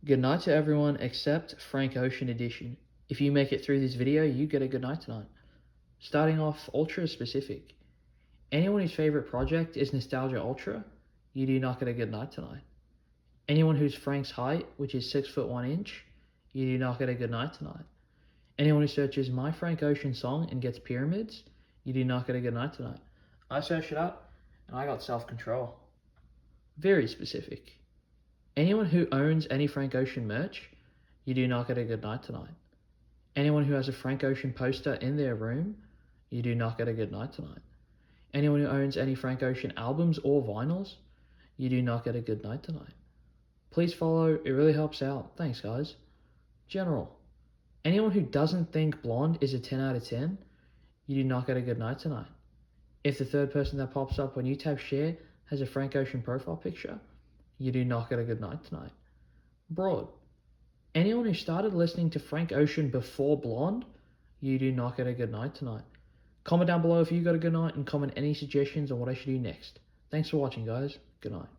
Good night to everyone except Frank Ocean Edition. If you make it through this video, you get a good night tonight. Starting off ultra specific. Anyone whose favorite project is Nostalgia Ultra, you do not get a good night tonight. Anyone whose Frank's height, which is 6'1", you do not get a good night tonight. Anyone who searches My Frank Ocean song and gets pyramids, you do not get a good night tonight. I searched it up and I got self-control. Very specific. Anyone who owns any Frank Ocean merch, you do not get a good night tonight. Anyone who has a Frank Ocean poster in their room, you do not get a good night tonight. Anyone who owns any Frank Ocean albums or vinyls, you do not get a good night tonight. Please follow, it really helps out. Thanks, guys. General. Anyone who doesn't think Blonde is a 10 out of 10, you do not get a good night tonight. If the third person that pops up when you tap share has a Frank Ocean profile picture, you do not get a good night tonight. Broad. Anyone who started listening to Frank Ocean before Blonde, you do not get a good night tonight. Comment down below if you got a good night and comment any suggestions on what I should do next. Thanks for watching, guys. Good night.